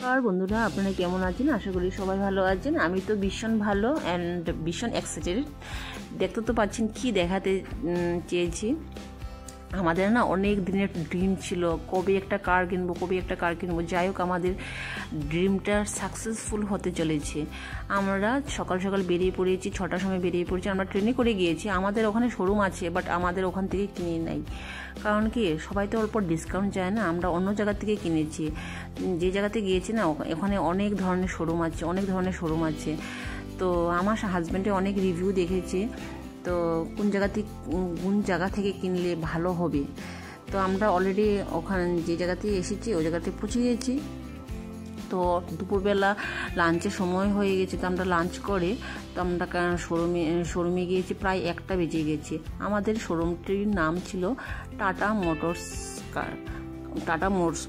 আর বন্ধুরা আপনারা কেমন আছেন? আশা করি সবাই ভালো আছেন। আমি তো ভীষণ ভালো অ্যান্ড ভীষণ এক্সাইটেড। দেখতে তো পাচ্ছেন কি দেখাতে চেয়েছি। আমাদের না অনেক দিনের ড্রিম ছিল কবে একটা কার কিনবো। যাই হোক আমাদের ড্রিমটা সাকসেসফুল হতে চলেছে। আমরা সকাল সকাল বেরিয়ে পড়েছি, 6টার সময় বেরিয়ে পড়েছি। আমরা ট্রেনে করে গিয়েছি। আমাদের ওখানে শোরুম আছে, বাট আমাদের ওখান থেকে কিনে নাই। কারণ কি, সবাই তো অল্প ডিসকাউন্ট চায় না। আমরা অন্য জায়গা থেকে কিনেছি। যে জায়গাতে গিয়েছি না, ওখানে অনেক ধরনের শোরুম আছে। তো আমার হাজব্যান্ডে অনেক রিভিউ দেখেছে, তো কোন জায়গা থেকে কিনলে ভালো হবে। তো আমরা অলরেডি ওখানে যে জায়গাতে এসেছি ওই জায়গাতে পৌঁছে গিয়েছি। তো দুপুরবেলা লাঞ্চের সময় হয়ে গেছে, তো আমরা লাঞ্চ করে তো আমরা শোরুমে গিয়েছি। প্রায় 1টা বেজে গেছে। আমাদের শোরুমটির নাম ছিল টাটা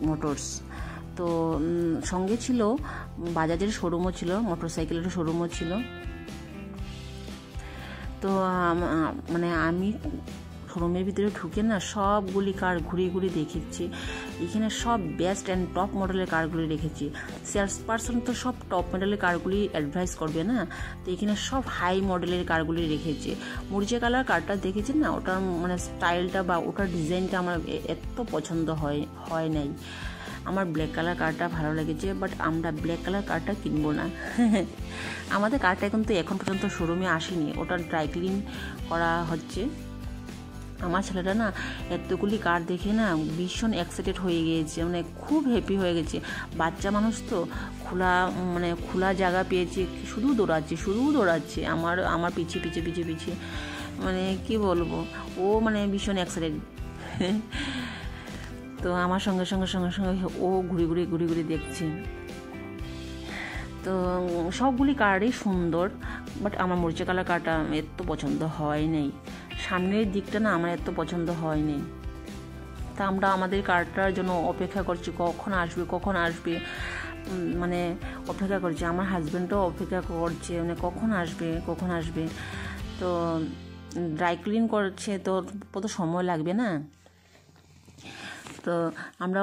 মোটরস। তো সঙ্গে ছিল বাজাজের শোরুমও ছিল, মোটরসাইকেলের শোরুমও ছিল। তো আমি শোরুমের ভিতরে ঢুকে না সবগুলি কার ঘুরে দেখেছি। এখানে সব বেস্ট অ্যান্ড টপ মডেলের কারগুলি রেখেছি। সেলস পার্সন তো সব টপ মডেলের কারগুলি অ্যাডভাইস করবে না, তো এখানে সব হাই মডেলের কারগুলি রেখেছে। মরিচা কালার কারটা দেখেছি না, ওটার স্টাইলটা বা ওটার ডিজাইনটা আমার এত পছন্দ হয় নাই। আমার ব্ল্যাক কালার কারটা ভালো লেগেছে, বাট আমরা ব্ল্যাক কালার কারটা কিনবো না। আমাদের কারটা কিন্তু এখন পর্যন্ত শোরুমে আসেনি, ওটা ড্রাই ক্লিন করা হচ্ছে। আমার ছেলেটা না এতগুলি কার দেখে না ভীষণ এক্সাইটেড হয়ে গিয়েছে, খুব হ্যাপি হয়ে গেছে। বাচ্চা মানুষ তো খোলা জায়গা পেয়েছে, শুধু দৌড়াচ্ছে আমার পিছিয়ে কি বলবো, ও ভীষণ এক্সাইটেড। তো আমার সঙ্গে ও ঘুরে দেখছে। তো সবগুলি কারই সুন্দর, বাট আমার মরিচা কালার কারটা এত পছন্দ হয় নাই। সামনের দিকটা না আমার এত পছন্দ হয় নাই। তা আমরা আমাদের কারটার জন্য অপেক্ষা করছি, কখন আসবে অপেক্ষা করছি। আমার হাজব্যান্ডও অপেক্ষা করছে, কখন আসবে। তো ড্রাই ক্লিন করছে, তো কত সময় লাগবে না। তো আমরা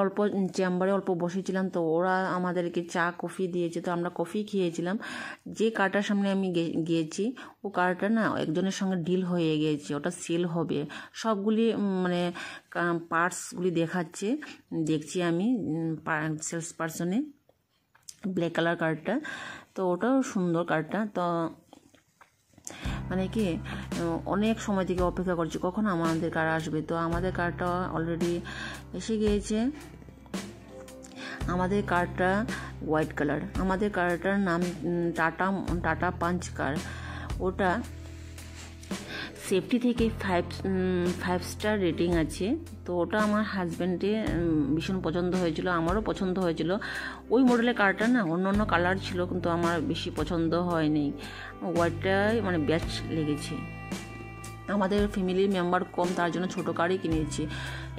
চেম্বারে অল্প বসেছিলাম, তো ওরা আমাদেরকে চা কফি দিয়েছে, তো আমরা কফি খেয়েছিলাম। যে কারটার সামনে আমি গিয়েছি ও কারটা না একজনের সঙ্গে ডিল হয়ে গিয়েছে, ওটা সেল হবে। সবগুলি পার্টসগুলি দেখছি আমি সেলস পার্সনে ব্ল্যাক কালার কারটা। তো ওটাও সুন্দর কারটা। তো কি অনেক সময় থেকে অপেক্ষা করছি কখন আমাদের কার আসবে। তো আমাদের কারটা অলরেডি এসে গিয়েছে। আমাদের কারটা হোয়াইট কালার। আমাদের কারটার নাম টাটা পাঞ্চ কার। ওটা সেফটি থেকে 5 স্টার রেটিং আছে। তো ওটা আমার হাজব্যান্ডে ভীষণ পছন্দ হয়েছিল, আমারও পছন্দ হয়েছিল। ওই মডেলের কারটা না অন্য কালার ছিল, কিন্তু আমার বেশি পছন্দ হয়নি। হোয়াইটটাই বেস্ট লেগেছে। আমাদের ফ্যামিলির মেম্বার কম, তার জন্য ছোটো কারই কিনেছি।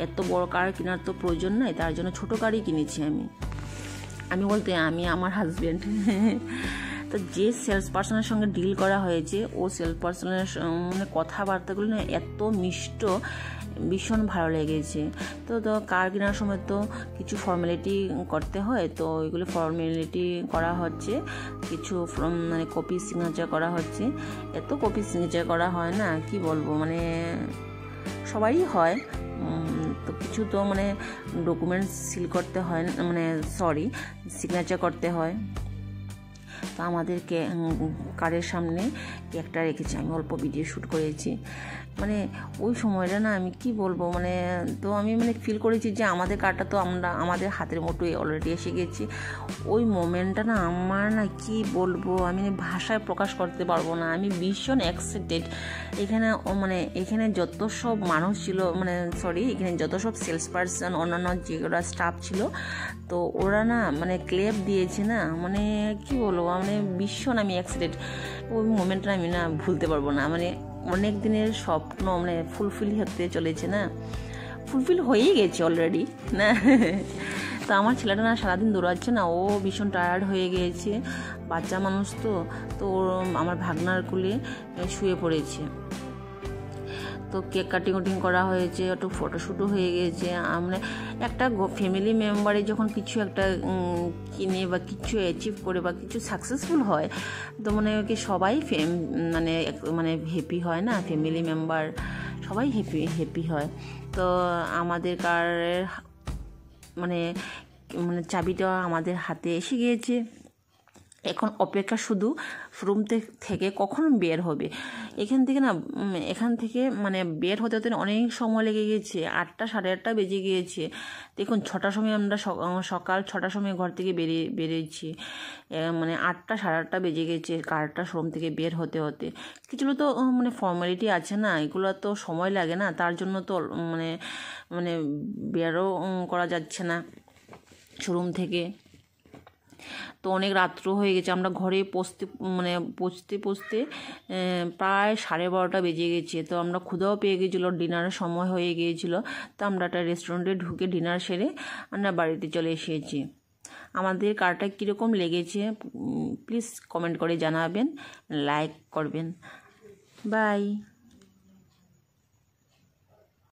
এত বড় কার কেনার তো প্রয়োজন নাই, তার জন্য ছোটো কারই কিনেছি আমি আমার হাজব্যান্ড। তো যে সেলস পার্সনের সঙ্গে ডিল করা হয়েছে, ও সেলস পার্সনের কথাবার্তাগুলো না এত মিষ্ট, ভীষণ ভালো লেগেছে। তো কার কেনার সময় তো কিছু ফর্মালিটি করতে হয়, তো ওইগুলো ফর্মালিটি করা হচ্ছে। কিছু কপি সিগনেচার করা হচ্ছে। এত কপি সিগনেচার করা হয় না, কি বলবো, সবারই হয়। তো কিছু তো ডকুমেন্টস সিল করতে হয়, সিগনেচার করতে হয়। তো আমাদেরকে কারের সামনে একটা রেখেছি, আমি অল্প ভিডিও শ্যুট করেছি। ওই সময়টা না আমি কি বলবো, তো আমি ফিল করেছি যে আমাদের কারটা তো আমাদের হাতের মুঠোয় অলরেডি এসে গেছি। ওই মোমেন্টটা না আমার কি বলবো, আমি ভাষায় প্রকাশ করতে পারবো না। আমি ভীষণ এক্সাইটেড। এখানে যত সব মানুষ ছিল, এখানে যত সব সেলস পার্সন, অন্যান্য যেগুলো স্টাফ ছিল, তো ওরা না ক্লেপ দিয়েছে না, কি বলবো, ভীষণ আমি এক্সাইটেড। ওই মোমেন্টটা আমি না ভুলতে পারবো না। অনেক দিনের স্বপ্ন ফুলফিল হতে চলেছে না, ফুলফিল হয়েই গেছে অলরেডি না। তো আমার ছেলেটা না সারাদিন দৌড়াচ্ছে না, ও ভীষণ টায়ার্ড হয়ে গিয়েছে। বাচ্চা মানুষ তো আমার ভাগনার কোলে শুয়ে পড়েছে। তো কেক কাটিং করা হয়েছে, একটু ফটোশ্যুটও হয়ে গিয়েছে। মানে একটা ফ্যামিলি মেম্বারে যখন কিছু একটা কিনে বা কিছু অ্যাচিভ করে বা কিছু সাকসেসফুল হয়, তো মানে কি সবাই মানে হ্যাপি হয় না, ফ্যামিলি মেম্বার সবাই হ্যাপি হয়। তো আমাদের কারের মানে চাবিটা আমাদের হাতে এসে গিয়েছে। এখন অপেক্ষা শুধু শোরুম থেকে কখন বের হবে। এখান থেকে মানে বের হতে হতে অনেক সময় লেগে গেছে, 8টা 8:30 বেজে গিয়েছে। দেখুন 6টার সময় আমরা সকাল 6টার সময় ঘর থেকে বেরিয়েছি, মানে 8টা 8:30 বেজে গেছে কারটা শোরুম থেকে বের হতে হতে। কিছুগুলো তো মানে ফর্মালিটি আছে না, এগুলো তো সময় লাগে না, তার জন্য তো মানে বেরও করা যাচ্ছে না শোরুম থেকে। তো অনেক রাত্র হয়ে গেছে, আমরা ঘরে পৌঁছতে প্রায় 12:30 বেজে গেছে। তো আমরা ক্ষুধাও পেয়ে গেছিলো, ডিনারের সময় হয়ে গিয়েছিলো। তো আমরা একটা রেস্টুরেন্টে ঢুকে ডিনার সেরে আমরা বাড়িতে চলে এসেছি। আমাদের কারটা কীরকম লেগেছে প্লিজ কমেন্ট করে জানাবেন, লাইক করবেন। বাই।